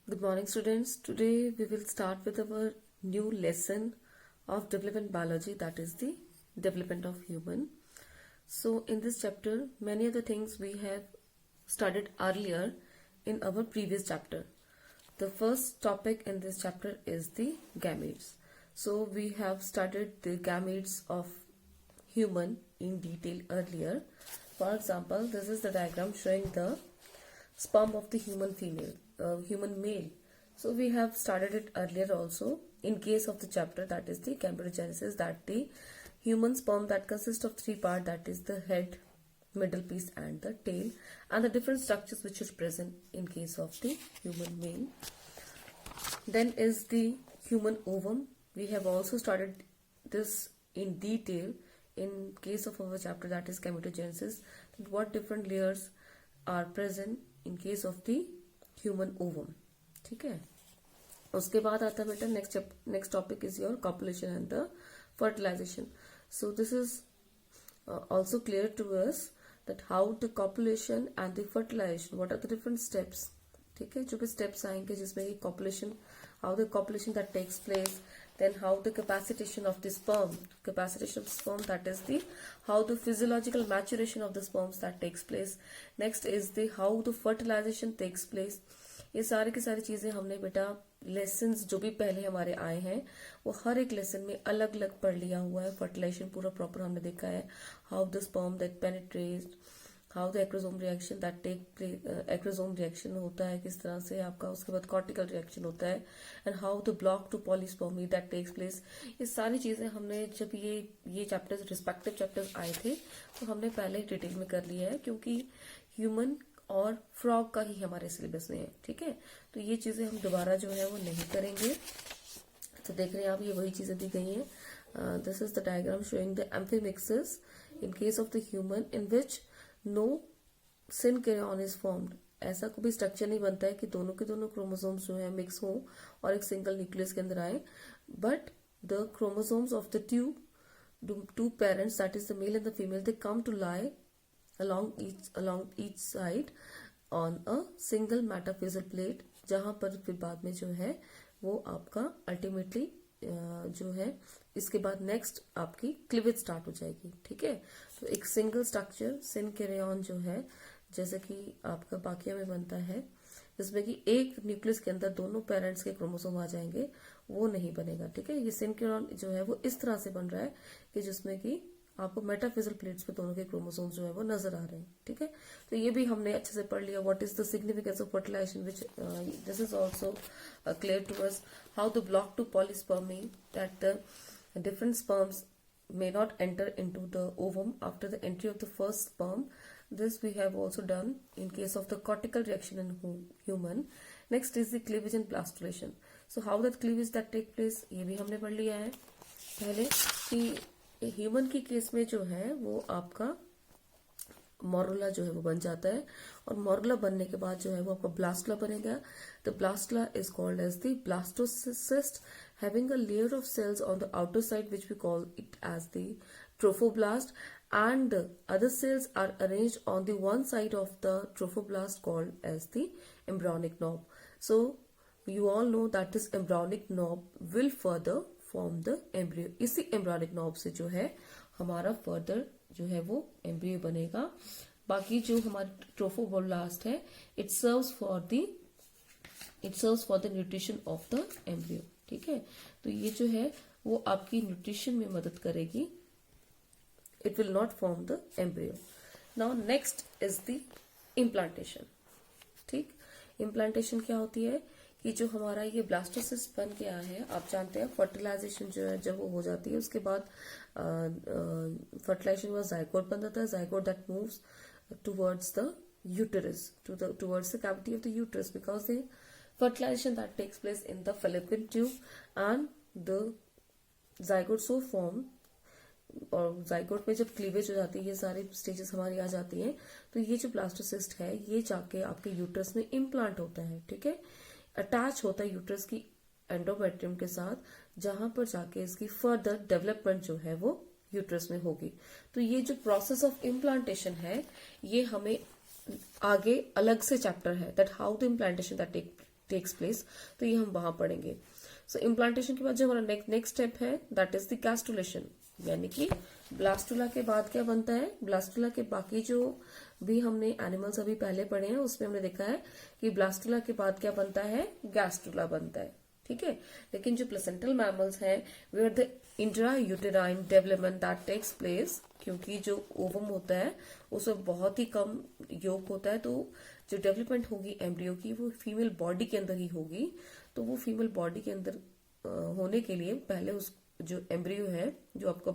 Good morning, students. Today we will start with our new lesson of development biology, that is the development of human. So, in this chapter, many of the things we have studied earlier in our previous chapter. The first topic in this chapter is the gametes. So, we have studied the gametes of human in detail earlier. For example, this is the diagram showing the sperm of the human male. So we have studied it earlier also in case of the chapter, that is the gametogenesis, that the human sperm that consists of three parts, that is the head, middle piece and the tail, and the different structures which is present in case of the human male. Then is the human ovum. We have also studied this in detail in case of our chapter, that is gametogenesis, that what different layers are present in case of the human ovum. ठीक है, उसके बाद आता है बेटा next topic is your copulation and the fertilization. So this is also clear to us that how the copulation and the fertilization, what are the different steps. ठीक है, जो भी steps आएंगे जिसमें कि copulation, how the copulation that takes place, then how the capacitation of the sperm, that is the how the physiological maturation of the sperms that takes place. Next is the how the fertilization takes place. ये सारी की सारी चीजें हमने बेटा lessons जो भी पहले हमारे आए हैं वो हर एक लेसन में अलग अलग पढ़ लिया हुआ है. फर्टिलाइजेशन पूरा प्रॉपर हमने देखा है, how the sperm that penetrate, how the acrosome reaction that take place, acrosome reaction होता है किस तरह से आपका, उसके बाद कॉर्टिकल रिएक्शन होता है, and how the block to polyspermy that takes place. ये सारी चीजें हमने जब ये चैप्टर्स रिस्पेक्टिव चैप्टर्स आए थे तो हमने पहले ही डिटेल में कर लिया है, क्योंकि ह्यूमन और फ्रॉग का ही हमारे सिलेबस में है. ठीक है, तो ये चीजें हम दोबारा जो है वो नहीं करेंगे. तो देख रहे हैं आप, ये वही चीजें दी गई हैं. This is the diagram showing the amphimixis in case of the human in which no synkaryon is formed. ऐसा कोई स्ट्रक्चर नहीं बनता है कि दोनों के दोनों क्रोमोसोम्स जो है मिक्स हो और एक सिंगल न्यूक्लियस के अंदर आए, but the chromosomes of the two parents, that is the male and the female, they come to lie along each side on a single metaphyseal plate, जहां पर फिर बाद में जो है वो आपका अल्टीमेटली जो है इसके बाद नेक्स्ट आपकी क्लीवेज स्टार्ट हो जाएगी. ठीक है, तो एक सिंगल स्ट्रक्चर सिनकैरियन जो है जैसे कि आपका बाकिया में बनता है, जिसमें कि एक न्यूक्लियस के अंदर दोनों पेरेंट्स के क्रोमोसोम आ जाएंगे, वो नहीं बनेगा. ठीक है, ये सिनकैरियन जो है वो इस तरह से बन रहा है कि जिसमें कि आपको मेटाफिजिकल प्लेट्स पे दोनों के क्रोमोसोम्स जो है वो नजर आ रहे हैं. ठीक है, तो ये भी हमने अच्छे से पढ़ लिया. What is the significance of fertilisation, which this is also clear to us. How the block to polyspermy, that the different sperms may not enter into the ovum after the entry of the first sperm. This we have also done in case of the cortical reaction in human. Next is the cleavage and blastulation. So how that cleavage that take place, ये भी हमने पढ़ लिया है पहले कि human की case में जो है वो आपका मोरुला जो है वो बन जाता है, और मोरुला बनने के बाद जो है वो आपका ब्लास्टुला बनेगा. The blastula is called as the blastocyst, having a layer of cells on the outer side which we call it as the trophoblast, and the other cells are arranged on the one side of the trophoblast called as the embryonic knob. So you all know that this embryonic knob will further form the embryo. इसी embryonic knob से जो है हमारा further जो है वो embryo बनेगा. बाकी जो हमारा trophoblast है, it serves for the nutrition of the embryo. ठीक है, तो ये जो है वो आपकी न्यूट्रिशन में मदद करेगी. It will not form the embryo. Now next is the implantation. ठीक, इम्प्लांटेशन क्या होती है कि जो हमारा ये ब्लास्टोसिस्ट बन गया है, आप जानते हैं फर्टिलाइजेशन जो है जब वो हो जाती है उसके बाद फर्टिलाइजेशन का जायगोट बन जाता है. Zygote that moves towards the uterus, towards the cavity of the uterus, because the fertilization that takes place in the fallopian tube and the zygote so form. और जाइगोट में जब क्लीवेज हो जाती है, ये सारी स्टेजेस हमारी आ जाती हैं, तो ये जो ब्लास्टोसिस्ट है ये जाके आपके यूट्रस में इम्प्लांट होता है. ठीक है, अटैच होता है यूट्रस की एंडोमेट्रियम के साथ, जहां पर जाके इसकी फर्दर डेवलपमेंट जो है वो यूट्रस में होगी. तो ये जो प्रोसेस ऑफ इम्प्लांटेशन है ये हमें आगे अलग से चैप्टर है, that how the implantation that take takes place, तो ये हम वहां पढ़ेंगे. सो इम्प्लांटेशन के बाद जो हमारा नेक्स्ट स्टेप है दैट इज द गैस्ट्रुलेशन, यानी कि ब्लास्टुला के बाद क्या बनता है. ब्लास्टुला के बाकी जो भी हमने एनिमल्स अभी पहले पढ़े हैं उसमें हमने देखा है कि ब्लास्टुला के बाद क्या बनता है, गैस्ट्रुला बनता है. ठीक है, लेकिन जो प्लेसेंटल मैमल्स हैं where the intrauterine development that takes place, क्योंकि जो ओवम होता है उसमें बहुत ही कम योग होता है, तो जो डेवलपमेंट होगी एम्ब्रियो की वो फीमेल बॉडी के अंदर ही होगी. तो वो फीमेल बॉडी के अंदर होने के लिए पहले उस जो एम्ब्रियो है, जो आपका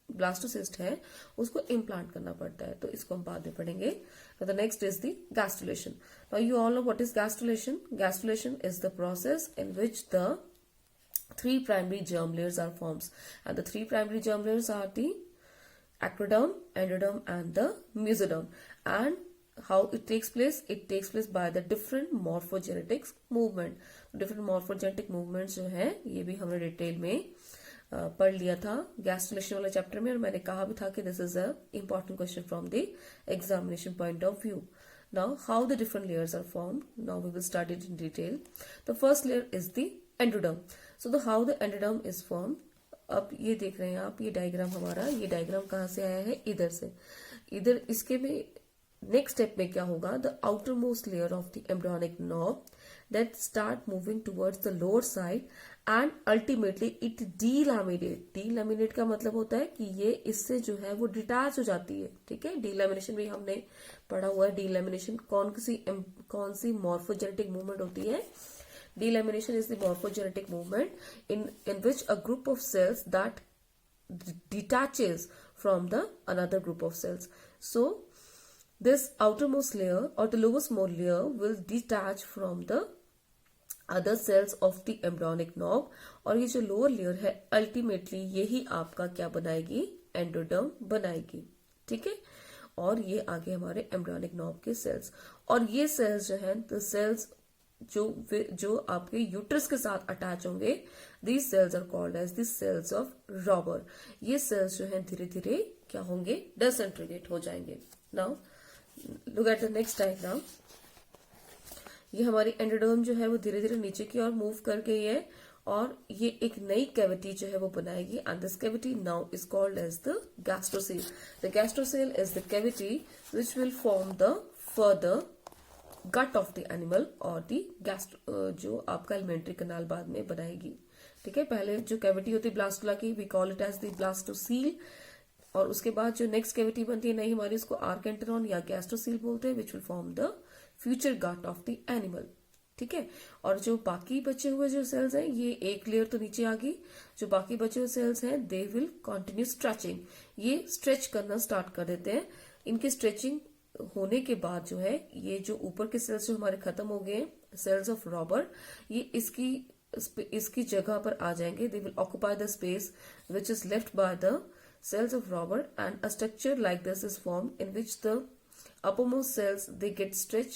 ब्लास्टोसिस्ट है, उसको इम्प्लांट करना पड़ता है. तो इसको हम बाद में पढ़ेंगे. The next is the gastrulation. Now you all know what is gastrulation. Gastrulation is the process in which the 3 primary germ layers are formed, and the 3 primary germ layers are the ectoderm, endoderm and the mesoderm. And how it takes place? It takes place by the different morphogenetics movement. Different morphogenetic movements जो है ये भी हमने detail में पढ़ लिया था gastrulation वाले चैप्टर में, और मैंने कहा भी था कि this is a important question from the examination point of view. Now how the different layers are formed, now we will study it in detail. The first layer is the endoderm. So the how the endoderm is formed. अब ये देख रहे हैं आप, ये diagram हमारा, ये diagram कहाँ से आया है, इधर से. इधर इसके में नेक्स्ट स्टेप में क्या होगा, the outer most layer of the embryonic knob that start moving towards the lower side and ultimately it delaminate. Delaminate का मतलब होता है कि ये इससे जो है वो डिटैच हो जाती है. ठीक है, डीलैमिनेशन भी हमने पढ़ा हुआ है. डीलैमिनेशन कौन सी मॉर्फोजेनेटिक मूवमेंट होती है. Delamination is the morphogenetic movement in which a group of cells that detaches from the another group of cells. So this outermost layer or the lowest most layer will detach from the other cells of the embryonic knob, और ये जो lower layer है ultimately यही आपका क्या बनाएगी, endoderm बनाएगी. ठीक है, और ये आगे हमारे एम्ब्रियोनिक नॉब के सेल्स, और ये सेल्स जो है द सेल्स जो आपके यूट्रस के साथ अटैच होंगे, these cells are called as the cells of Rauber. ये सेल्स जो है धीरे धीरे क्या होंगे, डिसइंटीग्रेट हो जाएंगे. Now look at the next diagram. ये हमारी एंडोडर्म जो है वो धीरे धीरे नीचे की ओर मूव कर गई है, और ये एक नई कैविटी जो है वो बनाएगी, and this cavity now is called as the gastrocoel. The gastrocoel is the cavity which will form the further gut of the animal और दी जो आपका एलिमेंट्री कनाल बाद में बनाएगी. ठीक है, पहले जो कैविटी होती है ब्लास्टुला की, we call it as the blastocoel, और उसके बाद जो नेक्स्ट कैविटी बनती है नई हमारी, उसको आर्केंटेरॉन या गैस्ट्रोसील बोलते हैं, which will form the future gut of the animal. ठीक है, और जो बाकी बचे हुए जो सेल्स हैं, ये एक लेयर तो नीचे आ गई, जो बाकी बचे हुए सेल्स हैं दे विल कंटिन्यू स्ट्रेचिंग. ये स्ट्रेच करना स्टार्ट कर देते हैं. इनकी स्ट्रेचिंग होने के बाद जो है ये जो ऊपर के सेल्स जो हमारे खत्म हो गए, सेल्स ऑफ रॉबर, ये इसकी जगह पर आ जाएंगे. They will occupy the space which is left by the cells of Rauber, and a structure like this is form in which the uppermost cells they get stretch,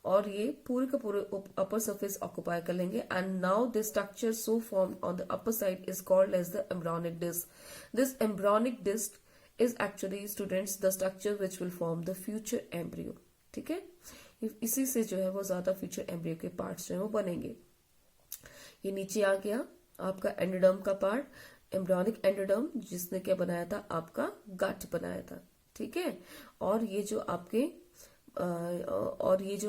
और ये पूरे का पूरे अपर सरफेस ऑक्यूपाई कर लेंगे. And now this structure so form on the upper side is called as the embryonic disc. This embryonic disc is actually students the structure which will form the future embryo. ठीक है, इसी से जो है वो ज्यादा फ्यूचर एम्ब्रियो के parts जो है वो बनेंगे. ये नीचे आ गया आपका एंडोडर्म का पार्ट, एम्ब्रियोनिक एंडोडर्म, जिसने क्या बनाया था, आपका गट बनाया था. ठीक है, और ये जो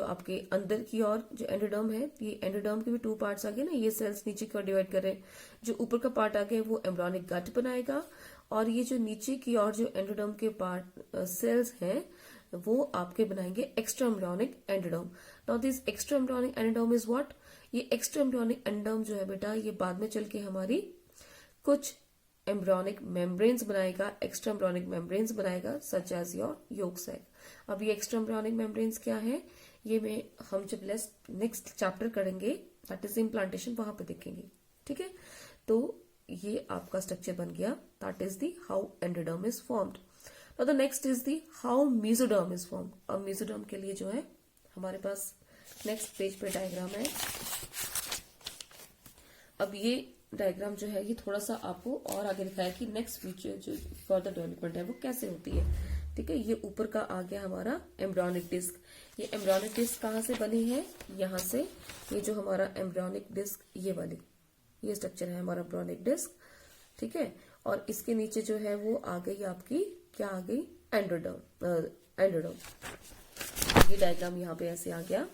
आपके अंदर की और जो एंडोडर्म है, ये एंडोडर्म के भी 2 पार्ट्स आ गए ना, ये सेल्स नीचे की ओर डिवाइड कर रहे हैं. जो ऊपर का पार्ट आ गया वो एम्ब्रियोनिक गट बनाएगा, और ये जो नीचे की और जो एंडोडर्म के पार्ट सेल्स हैं वो आपके बनाएंगे extra embryonic endoderm. Now this extra embryonic endoderm is what, ये एक्स्ट्रा एम्ब्रियोनिक एंडोडर्म जो है बेटा, ये बाद में चल के हमारी कुछ एम्ब्रियोनिक मेम्ब्रेन्स बनाएगा, एक्स्ट्रा एम्ब्रियोनिक मेम्ब्रेन्स बनाएगा, such as your yolk sac. अब ये एक्स्ट्रा एम्ब्रियोनिक मेम्ब्रेन्स क्या है, ये हम जब नेक्स्ट चैप्टर करेंगे दैट इज इम्प्लांटेशन, वहां पे देखेंगे. ठीक है, तो ये आपका स्ट्रक्चर बन गया, that is the how endoderm is formed. Now the next is the how mesoderm is formed. अब मेसोडर्म के लिए जो है हमारे पास नेक्स्ट पेज पे डायग्राम है. अब ये डायग्राम जो है ये थोड़ा सा आपको और आगे दिखाया कि नेक्स्ट फ्यूचर जो फर्दर डेवलपमेंट है वो कैसे होती है. ठीक है, ये ऊपर का आ गया हमारा एम्ब्रियोनिक डिस्क। ये एम्ब्रियोनिक डिस्क कहाँ से बनी है, यहाँ से। ये जो हमारा एम्ब्रियोनिक डिस्क ये वाली, ये स्ट्रक्चर है हमारा एम्ब्रियोनिक डिस्क, ठीक है। और इसके नीचे जो है वो आ गई आपकी, क्या आ गई, एंडोडर्म। ये डायग्राम यहाँ पे ऐसे आ गया।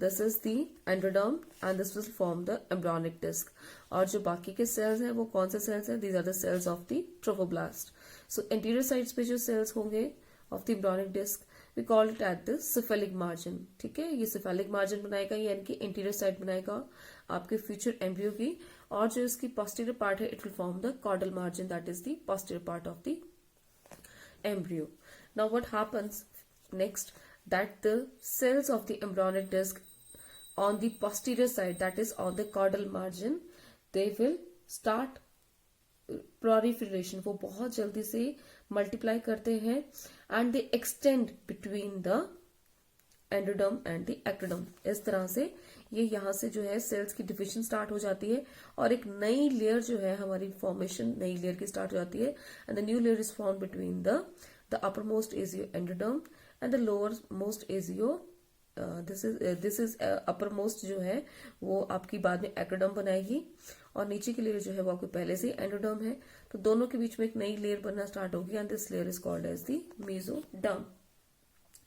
This is the endoderm and this will form the embryonic disc. और जो बाकी के सेल्स हैं वो कौन से सेल्स हैं, these are the cells of the trophoblast. So anterior sides पे जो सेल्स होंगे of the embryonic disc we call it at the cephalic margin, ठीक है। ये सिफेलिक मार्जिन बनाएगा, यानी कि इंटीरियर साइड बनाएगा आपके फ्यूचर एम्ब्रियो की। और जो इसकी पोस्टीरियर पार्ट है it will form the caudal margin, that is the posterior part of the embryo. Now what happens next, that the cells of the embryonic disc on the posterior side, that is on the caudal margin, they will start proliferation, वो बहुत जल्दी से multiply करते हैं and they extend between the endoderm and the ectoderm. इस तरह से ये यहाँ से जो है सेल्स की डिविजन स्टार्ट हो जाती है और एक नई लेयर जो है हमारी फॉर्मेशन नई लेयर की स्टार्ट हो जाती है। And the new layer is form between the upper most is your endoderm and the lower most is your this is upper most जो है वो आपकी बाद में एक्टोडर्म बनाएगी और नीचे की लेयर जो है वो आपको पहले से एंडोडर्म है। तो दोनों के बीच में एक नई लेयर बनना स्टार्ट होगी and this layer is called as the mesoderm,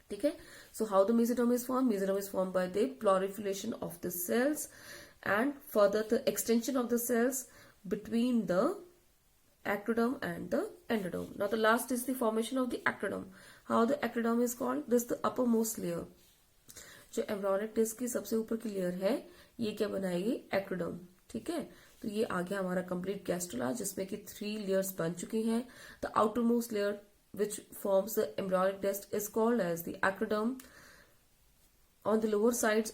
ठीक है। So how the mesoderm is form, mesoderm is form by the proliferation of the cells and further the extension of the cells between the ectoderm and the endoderm. Now the last is the formation of the ectoderm. How the ectoderm is called, this is the uppermost layer। जो embryonic disc की सबसे ऊपर की layer है ये क्या बनाएगी, ectoderm, ठीक है। तो ये आ गया हमारा कंप्लीट गैस्ट्रुला जिसमें कि 3 लेयर्स बन चुकी हैं। The outer most layer which forms the embryonic disc is called as the ectoderm. On the lower sides,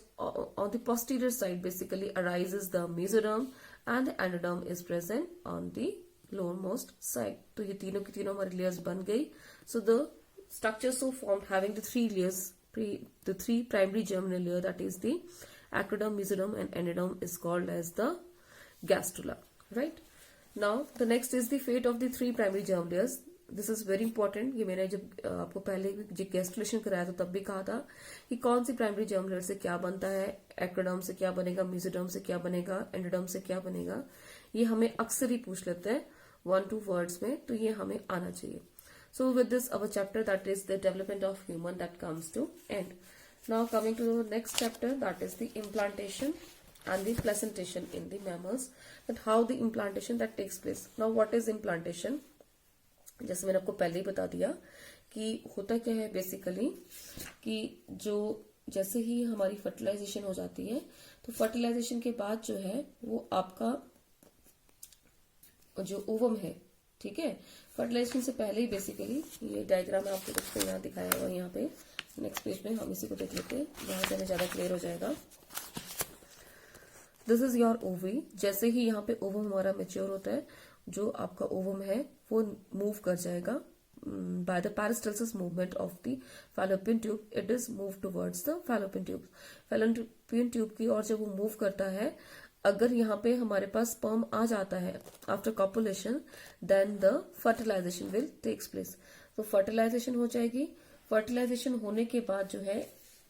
on the posterior side basically arises the mesoderm and the endoderm is present on the lowermost side. तो ये तीनों की तीनों हमारी layers बन गई। So the structure so formed having the 3 layers, the 3 primary germinal layer, that is the ectoderm, mesoderm and endoderm, is called as the gastrula, right? Now the next is the fate of the 3 primary germ layers. This is very important. ये मैंने जब आपको पहले gastrulation कराया था तब भी कहा था कि कौन सी प्राइमरी जर्म लेयर से क्या बनता है, एक्टोडर्म से क्या बनेगा, मेसोडर्म से क्या बनेगा, एंडोडर्म से क्या बनेगा। ये हमें अक्सर ही पूछ लेते हैं 1-2 वर्ड्स में, तो ये हमें आना चाहिए। So with this our chapter that is the development of human that comes to end. Now coming to the next chapter that is the implantation and the placentation in the mammals, that how the implantation that takes place. Now what is implantation? जैसे मैंने आपको पहले ही बता दिया कि होता क्या है बेसिकली कि जो जैसे ही हमारी फर्टिलाइजेशन हो जाती है तो फर्टिलाइजेशन के बाद जो है वो आपका जो ओवम है, ठीक है। फर्टिलाइजेशन से पहले ही बेसिकली ये डायग्राम है आपको देखते यहाँ दिखाया हुआ, यहाँ पे नेक्स्ट पेज में हम इसी को देख लेते हैं, यहाँ से हमें ज्यादा क्लियर हो जाएगा। दिस इज योर ओवी। जैसे ही यहाँ पे ओवम हमारा मेच्योर होता है, जो आपका ओवम है वो मूव कर जाएगा by the peristalsis movement of the fallopian tube, it is move towards the fallopian tube. Fallopian tube की ओर जब वो मूव करता है, अगर यहाँ पे हमारे पास स्पर्म आ जाता है after copulation, then the fertilization will takes place. तो फर्टिलाइजेशन हो जाएगी। फर्टिलाइजेशन होने के बाद जो है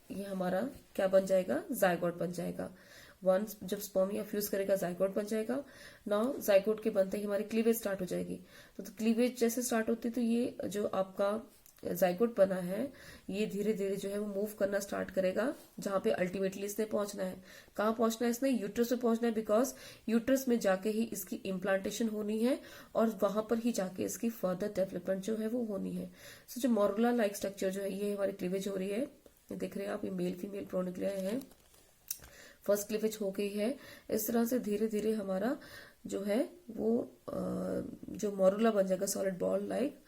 ये हमारा क्या बन जाएगा, जायगोट बन जाएगा। वंस जब स्पर्म या फ्यूज करेगा जायगोट बन जाएगा। नाउ जायगोट के बनते ही हमारी क्लीवेज स्टार्ट हो जाएगी। तो क्लीवेज जैसे स्टार्ट होती है तो ये जो आपका जायगोट बना है ये धीरे धीरे जो है वो मूव करना स्टार्ट करेगा, जहां पे अल्टीमेटली इसने पहुंचना है। कहाँ पहुंचना है इसने, यूट्रस में पहुंचना है, बिकॉज यूट्रस में जाके ही इसकी इम्प्लांटेशन होनी है और वहां पर ही जाके इसकी फर्दर डेवलपमेंट जो है वो होनी है। सो जो मोरुला लाइक स्ट्रक्चर जो है ये हमारी क्लीवेज हो रही है, देख रहे हैं आप, ये मेल फीमेल प्रोन्यूक्लिया है, फर्स्ट क्लीवेज हो गई है। इस तरह से धीरे धीरे हमारा जो है वो जो मोरुला बन जाएगा सॉलिड बॉल लाइक,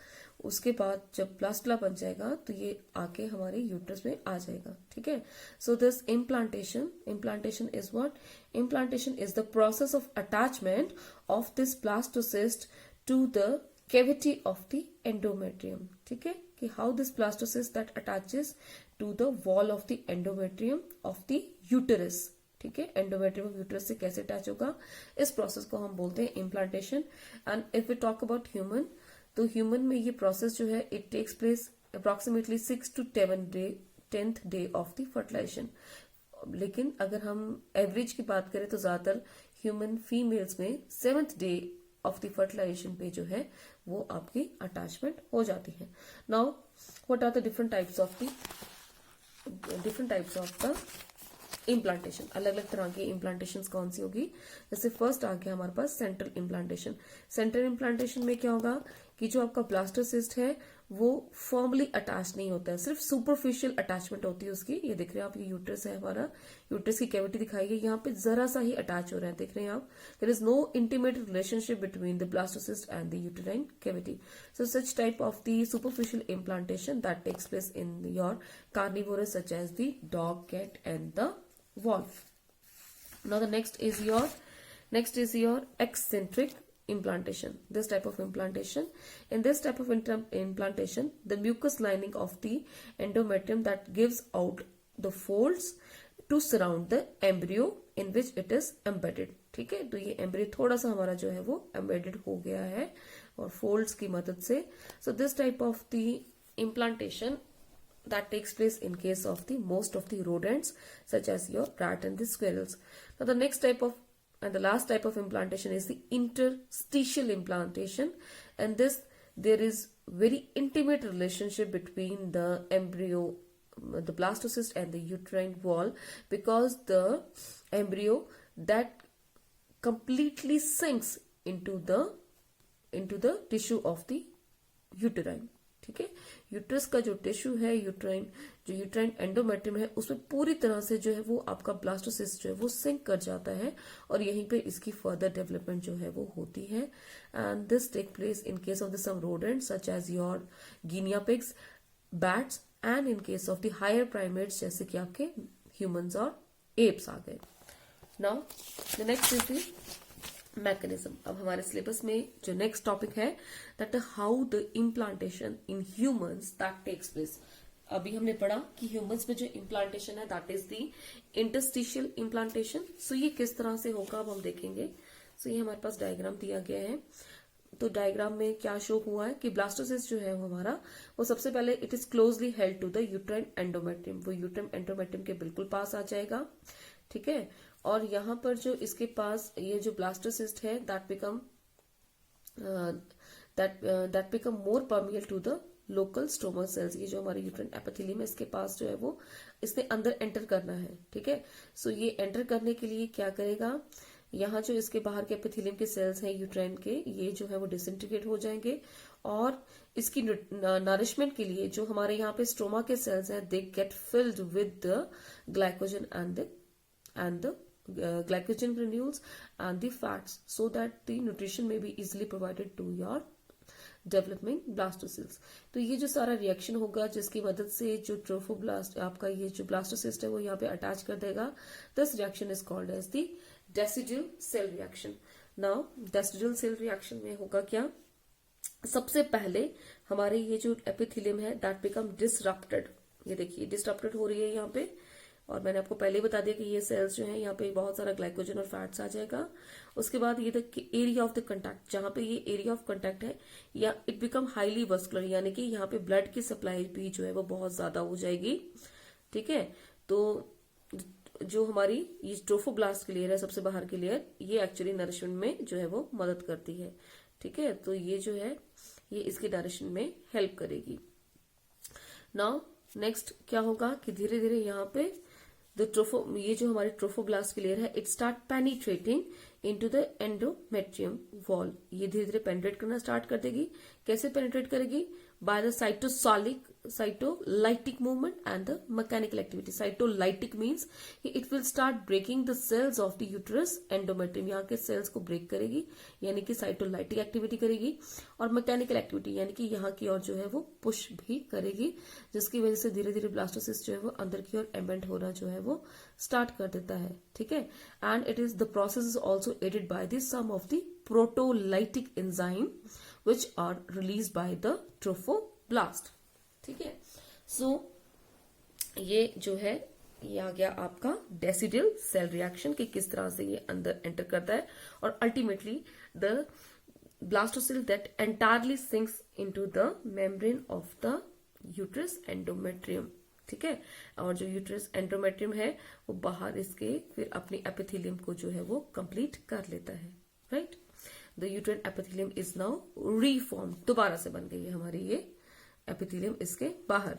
उसके बाद जब ब्लास्टुला बन जाएगा तो ये आके हमारे यूट्रस में आ जाएगा, ठीक है। So this implantation is what, implantation is the process of attachment of this blastocyst to the cavity of the endometrium, ठीक है, कि how this blastocyst that attaches to the wall of the endometrium of the uterus, ठीक है। Endometrium of uterus से कैसे attach होगा, इस process को हम बोलते हैं implantation. And if we talk about human, तो ह्यूमन में ये प्रोसेस जो है it takes place approximately 6 to 10th day of the fertilization. लेकिन अगर हम एवरेज की बात करें तो ज्यादातर ह्यूमन फीमेल्स में 7th day of the fertilisation पे जो है वो आपकी अटैचमेंट हो जाती है। Now what are the different types of the implantation. अलग अलग तरह की इम्प्लांटेशन कौन सी होगी? जैसे फर्स्ट आ गया हमारे पास सेंट्रल इम्प्लांटेशन। सेंट्रल इम्प्लांटेशन में क्या होगा कि जो आपका ब्लास्टोसिस्ट है वो फॉर्मली अटैच नहीं होता है, सिर्फ सुपरफिशियल अटैचमेंट होती है उसकी। ये देख रहे हैं आप, ये यूट्रस है हमारा, यूट्रस की कैविटी दिखाई गई, यहाँ पे जरा सा ही अटैच हो रहा है, देख रहे हैं आप। There is no intimate relationship between the blastocyst and the uterine cavity. So such type of the superficial implantation that takes place in your carnivorous such as the dog, cat and the wolf. Now the next is your eccentric implantation. This type of implantation, in this type of implantation, the mucous lining of the endometrium that gives out the folds to surround the embryo in which it is embedded. ठीक है, तो ये embryo थोड़ा सा हमारा जो है वो एम्बेडेड हो गया है और फोल्ड्स की मदद से। So this type of the implantation that takes place in case of the most of the rodents such as your rat and the squirrels. Now the next type of and the last type of implantation is the interstitial implantation, and this there is very intimate relationship between the embryo, the blastocyst and the uterine wall, because the embryo that completely sinks into the tissue of the uterine. ठीक है, uterus का जो tissue है, uterine endometrium है, उसमें पूरी तरह से जो है वो आपका ब्लास्टोसिस्ट जो है वो सिंक कर जाता है और यहीं पे इसकी फर्दर डेवलपमेंट जो है वो होती है। And this take place in case of the some rodents such as your guinea pigs, bats, and in case of the higher primates जैसे कि आपके ह्यूमंस और एप्स आ गए। Now the next is the mechanism. अब हमारे syllabus में जो नेक्स्ट टॉपिक है that how the implantation in humans that takes place. अभी हमने पढ़ा कि ह्यूमंस में जो इम्प्लांटेशन है that is the interstitial implantation. So ये किस तरह से होगा अब हम देखेंगे। सो ये हमारे पास डायग्राम दिया गया है। तो डायग्राम में क्या शो हुआ है कि ब्लास्टोसिस्ट जो है वो हमारा, वो सबसे पहले it is closely held to the uterine endometrium, वो यूट्राइन एंडोमेट्रियम के बिल्कुल पास आ जाएगा। ठीक है, और यहाँ पर जो इसके पास ये जो ब्लास्टोसिस्ट है that become more permeable to the local stromal cells. ये जो हमारे यूट्राइन एपिथेलियम है इसके पास जो है वो इसने अंदर एंटर करना है। ठीक है, सो ये एंटर करने के लिए क्या करेगा, यहाँ जो इसके बाहर के एपिथेलियम के सेल्स हैं यूट्राइन के, ये जो है वो डिसइंटीग्रेट हो जाएंगे और इसकी नरिशमेंट के लिए जो हमारे यहाँ पे स्ट्रोमा के सेल्स हैं they get filled with the glycogen and the glycogen granules and the fats so that the nutrition may be easily provided to your developing blastocells. तो ये जो सारा रिएक्शन होगा जिसकी मदद से जो ट्रोफोब्लास्ट आपका ये जो ब्लास्टोसिस्ट है वो यहाँ पे अटैच कर देगा, this reaction is called as the decidual cell reaction. Now decidual cell reaction में होगा क्या, सबसे पहले हमारे ये जो एपिथेलियम है दैट बिकम डिसरप्टेड। ये देखिए डिसरप्टेड हो रही है यहाँ पे, और मैंने आपको पहले ही बता दिया कि ये सेल्स जो है यहाँ पे बहुत सारा ग्लाइकोजन और फैट्स आ जाएगा। उसके बाद ये एरिया ऑफ द कंटैक्ट, जहां पे ये एरिया ऑफ कंटैक्ट है या इट बिकम हाईली वस्कुलर, यानी कि यहाँ पे ब्लड की सप्लाई भी जो है वो बहुत ज्यादा हो जाएगी। ठीक है, तो जो हमारी ये ट्रोफोब्लास्ट की लेयर है सबसे बाहर की लेयर, ये एक्चुअली नरिशमेंट में जो है वो मदद करती है। ठीक है, तो ये जो है ये इसके नरिशमेंट में हेल्प करेगी। नाउ नेक्स्ट क्या होगा कि धीरे धीरे यहाँ पे ये जो हमारी ट्रोफोब्लास्ट की लेयर है it start penetrating into the endometrium wall. ये धीरे धीरे पेनिट्रेट करना स्टार्ट कर देगी। कैसे पेनिट्रेट करेगी, by the cytolytic movement and the mechanical activity. Cytolytic means it will start breaking the cells of the uterus endometrium, यहाँ के सेल्स को ब्रेक करेगी यानी कि साइटोलाइटिक एक्टिविटी करेगी, और मैकेनिकल एक्टिविटी यानी कि यहाँ की ओर जो है वो पुश भी करेगी, जिसकी वजह से धीरे धीरे ब्लास्टोसिस्ट जो है वो अंदर की ओर एम्बेंड होना जो है वो स्टार्ट कर देता है। ठीक है, and it is the process is also aided by the some of the proteolytic enzyme which are released by the trophoblast. ठीक है, सो ये जो है ये आ गया आपका डेसिड्यूल सेल रिएक्शन कि किस तरह से ये अंदर एंटर करता है और ultimately the blastocoel that entirely sinks into the membrane of the uterus endometrium, ठीक है। और जो यूट्रस एंडोमेट्रियम है वो बाहर इसके फिर अपनी एपिथेलियम को जो है वो कंप्लीट कर लेता है, right. The uterine epithelium is now reform, दोबारा से बन गई है हमारी ये एपिथेलियम इसके बाहर।